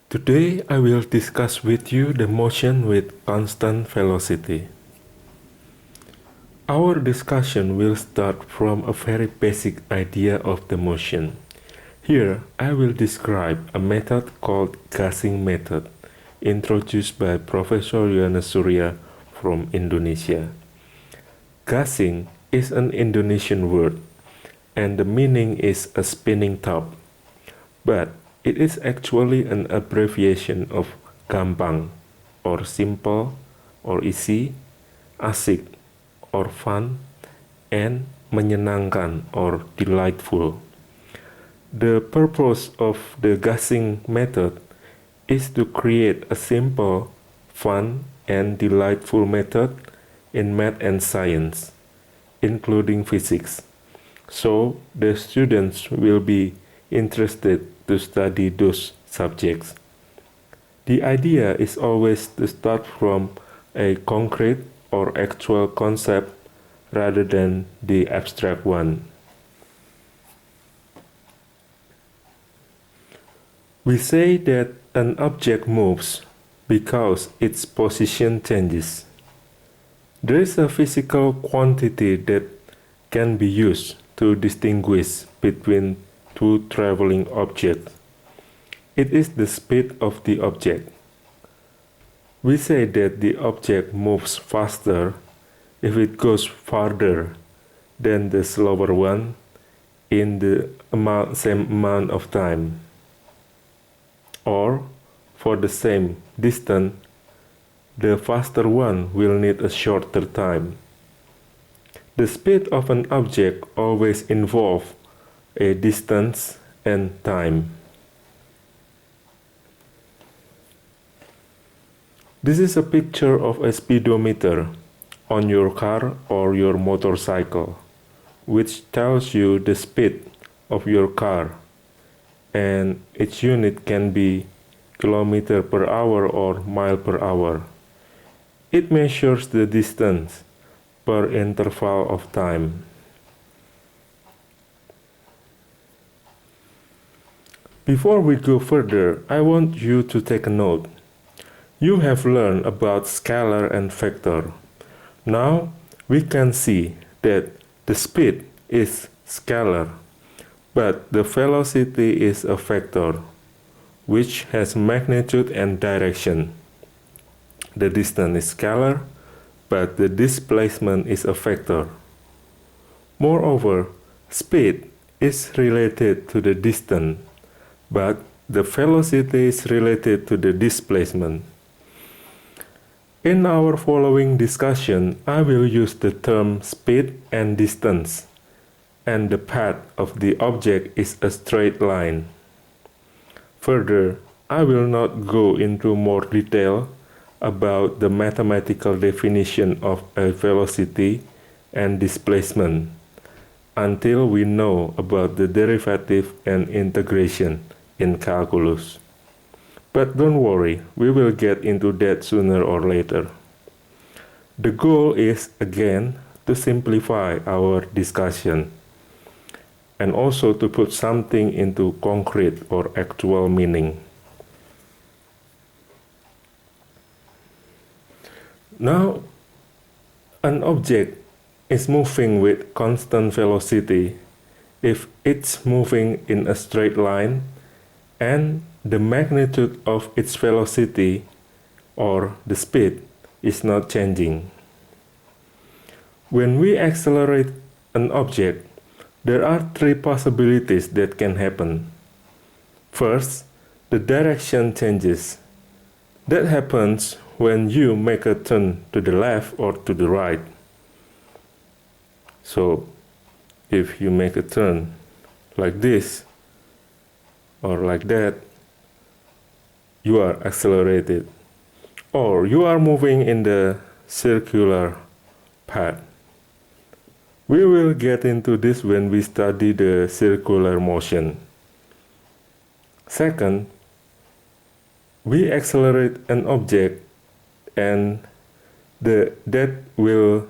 Today I will discuss with you the motion with constant velocity. Our discussion will start from a very basic idea of the motion. Here I will describe a method called gassing method, introduced by Professor Yohanes Surya from Indonesia. Gassing is an Indonesian word, and the meaning is a spinning top. But it is actually an abbreviation of gampang, or simple, or easy, asik, or fun, and menyenangkan, or delightful. The purpose of the gassing method is to create a simple, fun, and delightful method in math and science, including physics. So the students will be interested to study those subjects. The idea is always to start from a concrete or actual concept rather than the abstract one. We say that an object moves because its position changes. There is a physical quantity that can be used to distinguish between two traveling objects. It is the speed of the object. We say that the object moves faster if it goes farther than the slower one in the same amount of time, or for the same distance, the faster one will need a shorter time. The speed of an object always involves a distance and time. This is a picture of a speedometer on your car or your motorcycle, which tells you the speed of your car, and its unit can be kilometer per hour or mile per hour. It measures the distance per interval of time. Before we go further, I want you to take a note. You have learned about scalar and vector. Now we can see that the speed is scalar, but the velocity is a vector, which has magnitude and direction. The distance is scalar, but the displacement is a vector. Moreover, speed is related to the distance, but the velocity is related to the displacement. In our following discussion, I will use the term speed and distance, and the path of the object is a straight line. Further, I will not go into more detail about the mathematical definition of a velocity and displacement until we know about the derivative and integration in calculus. But don't worry, we will get into that sooner or later. The goal is, again, to simplify our discussion and also to put something into concrete or actual meaning. Now, an object is moving with constant velocity if it's moving in a straight line and the magnitude of its velocity or the speed is not changing. When we accelerate an object, there are three possibilities that can happen. First, the direction changes. That happens when you make a turn to the left or to the right. So, if you make a turn like this or like that, you are accelerated, or you are moving in the circular path. We will get into this when we study the circular motion. Second, we accelerate an object and that will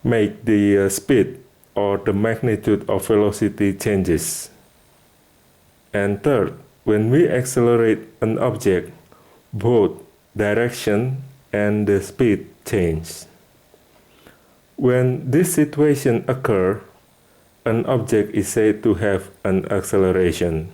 make the speed or the magnitude of velocity changes. And third, when we accelerate an object, both direction and the speed change. When this situation occurs, an object is said to have an acceleration.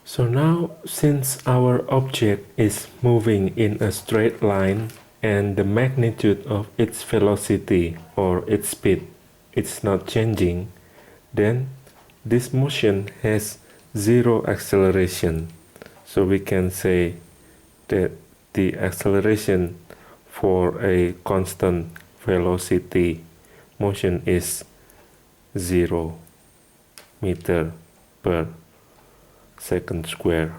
So now, since our object is moving in a straight line and the magnitude of its velocity or its speed is not changing, then this motion has zero acceleration. So we can say that the acceleration for a constant velocity motion is 0 meter per second square.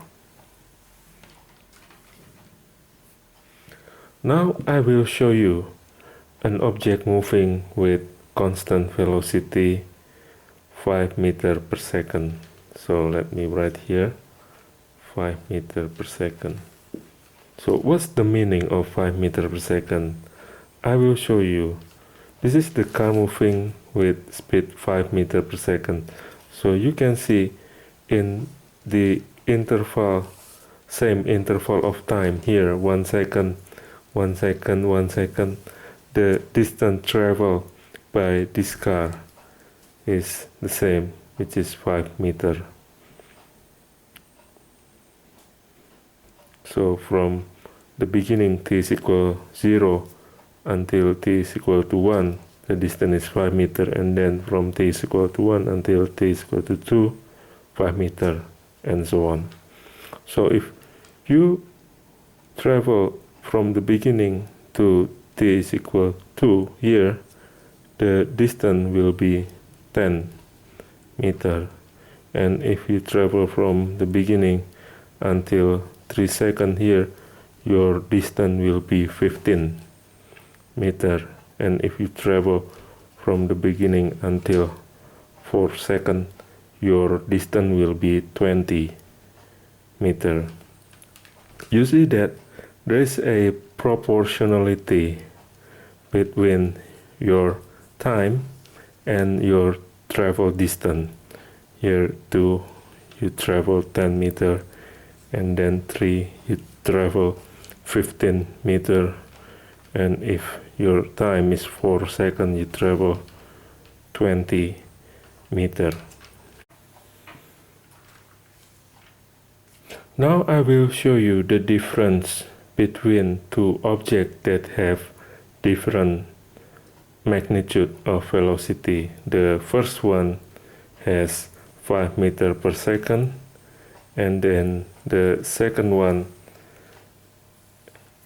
Now I will show you an object moving with constant velocity 5 meter per second. So let me write here 5 meter per second. So what's the meaning of 5 meter per second? I will show you. This is the car moving with speed 5 meter per second. So you can see in the interval, same interval of time here, 1 second, 1 second, 1 second, the distance traveled by this car is the same, which is 5 meter. So from the beginning t is equal 0 until t is equal to 1, the distance is 5 meter, and then from t is equal to 1 until t is equal to 2, 5 meter, and so on. So if you travel from the beginning to t is equal to here, the distance will be 10 meter. And if you travel from the beginning until 3 seconds here, your distance will be 15 meter. And if you travel from the beginning until 4 seconds, your distance will be 20 meter. You see that there is a proportionality between your time and your travel distance. Here 2, you travel 10 meter, and then 3, you travel 15 meter, and if your time is 4 seconds, you travel 20 meter. Now I will show you the difference between two objects that have different magnitude of velocity. The first one has 5 meter per second, and then the second one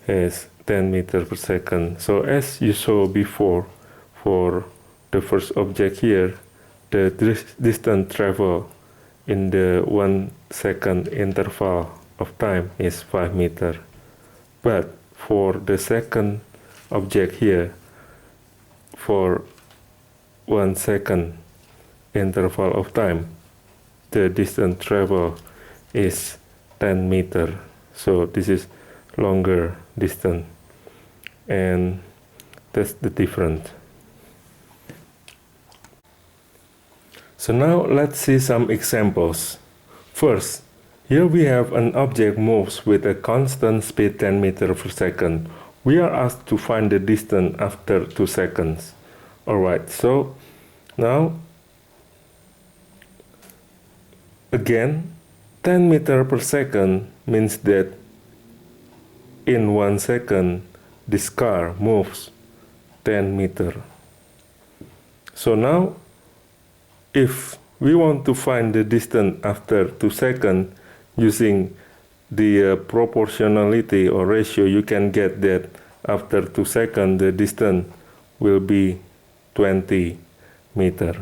has 10 meter per second. So as you saw before, for the first object here, the distance traveled in the 1 second interval of time is 5 meter. But for the second object here, for 1 second interval of time, the distance traveled is 10 meter. So this is longer distance, and that's the difference. So now let's see some examples. First, here we have an object moves with a constant speed 10 meters per second. We are asked to find the distance after 2 seconds. Alright, so now again 10 meters per second means that in 1 second this car moves 10 meters. So now if we want to find the distance after 2 seconds using the proportionality or ratio, you can get that after 2 seconds the distance will be 20 meter.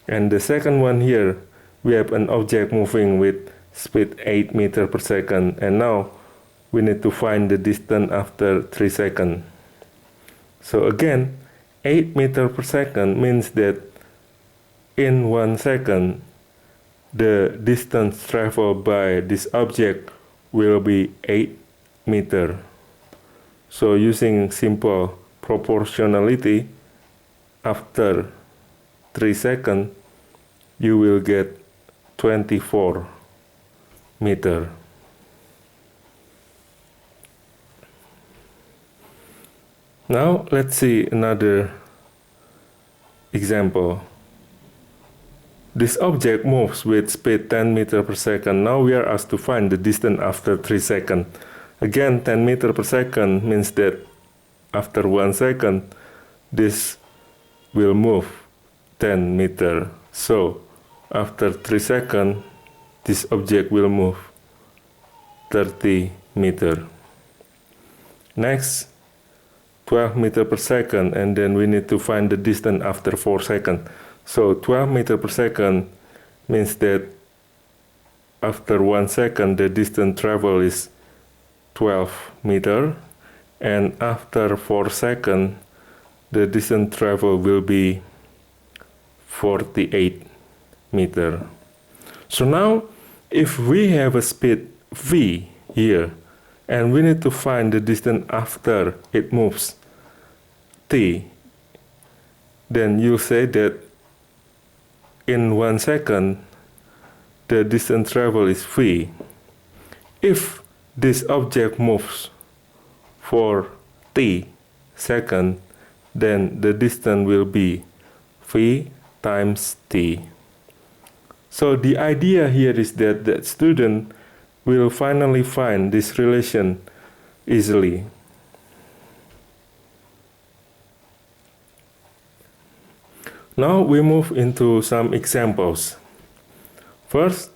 And the second one here, we have an object moving with speed 8 meter per second, and now we need to find the distance after 3 seconds. So again, 8 meter per second means that in 1 second, the distance traveled by this object will be 8 meter. So using simple proportionality, after 3 seconds, you will get 24 meter. Now let's see another example. This object moves with speed 10 meter per second. Now we are asked to find the distance after 3 seconds. Again, 10 meter per second means that after 1 second, this will move 10 meter. So after 3 seconds, this object will move 30 meter. Next, 12 meter per second, and then we need to find the distance after 4 seconds. So 12 meter per second means that after 1 second, the distance travel is 12 meter, and after 4 seconds, the distance travel will be 48 meter. So now, if we have a speed v here, and we need to find the distance after it moves t, then you say that in 1 second, the distance travel is v. If this object moves for t seconds, then the distance will be v times t. So the idea here is that the student will finally find this relation easily. Now we move into some examples. First,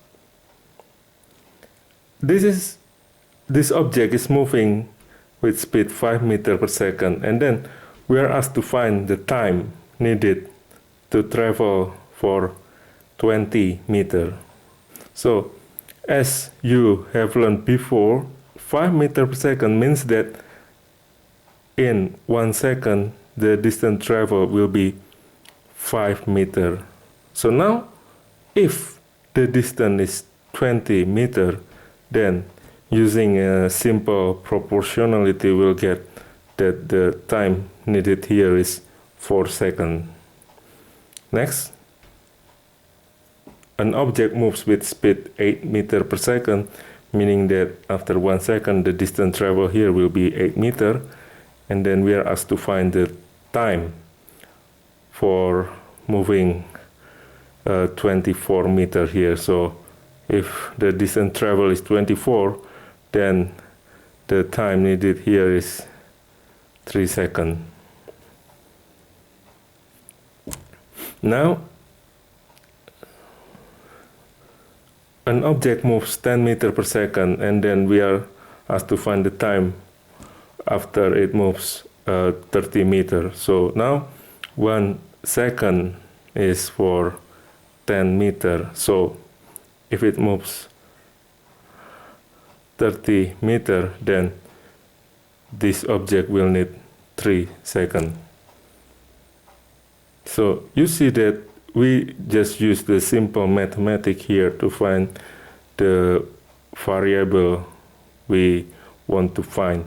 this object is moving with speed 5 meter per second, and then we are asked to find the time needed to travel for 20 meter. So as you have learned before, 5 meter per second means that in 1 second the distance travel will be 5 meter. So now if the distance is 20 meter, then using a simple proportionality we'll get that the time needed here is 4 seconds. Next, an object moves with speed 8 meter per second, meaning that after 1 second the distance travel here will be 8 meter, and then we are asked to find the time for moving 24 meter here. So if the distance travel is 24, then the time needed here is 3 seconds. Now, an object moves 10 meter per second, and then we are asked to find the time after it moves 30 meters. So now 1 second is for 10 meters. So if it moves 30 meters, then this object will need 3 seconds. So you see that we just use the simple mathematics here to find the variable we want to find.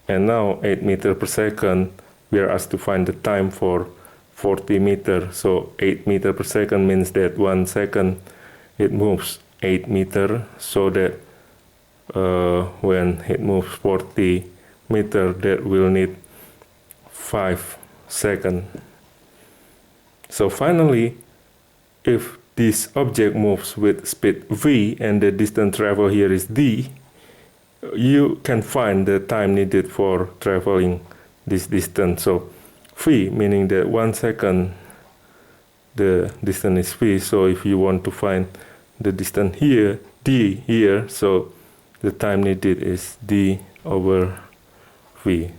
And now 8 meters per second, we are asked to find the time for 40 meters. So 8 meters per second means that 1 second it moves 8 meters, so that when it moves 40 meters, that will need 5 seconds. So finally, if this object moves with speed v and the distance traveled here is d, you can find the time needed for traveling this distance. So v, meaning that 1 second the distance is v. So if you want to find the distance here, d here, so the time needed is d over v.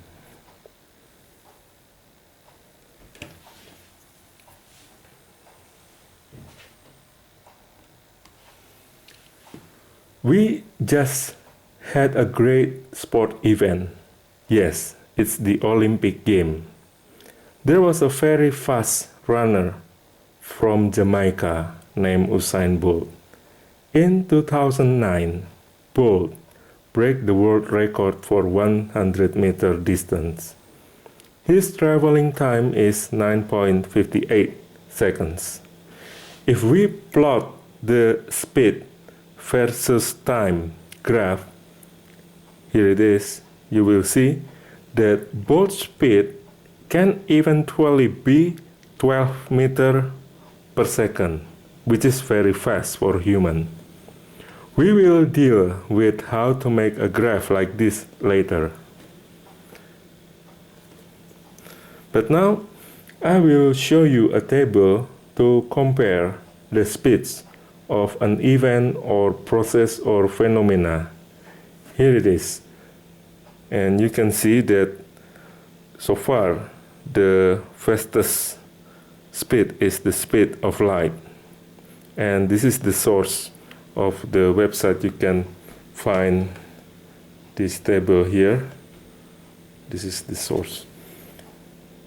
We just had a great sport event. Yes, it's the Olympic game. There was a very fast runner from Jamaica named Usain Bolt. In 2009, Bolt broke the world record for 100-meter distance. His traveling time is 9.58 seconds. If we plot the speed versus time graph, here it is, you will see that both speed can eventually be 12 meters per second, which is very fast for human. We will deal with how to make a graph like this later. But now, I will show you a table to compare the speeds of an event or process or phenomena. Here it is. And you can see that so far the fastest speed is the speed of light. And this is the source of the website. You can find this table here. This is the source.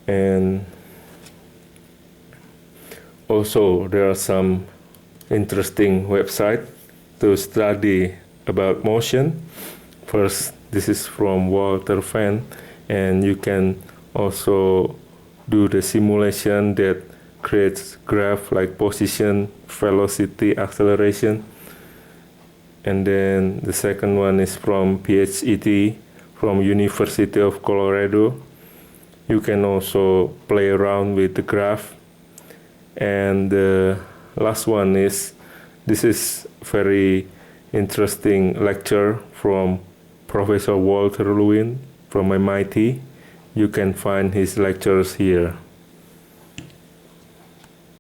And also there are some interesting websites to study about motion. First, this is from Walter Venn, and you can also do the simulation that creates graph like position, velocity, acceleration. And then the second one is from PHET, from University of Colorado. You can also play around with the graph. And the last one is, this is very interesting lecture from Professor Walter Lewin from MIT. You can find his lectures here.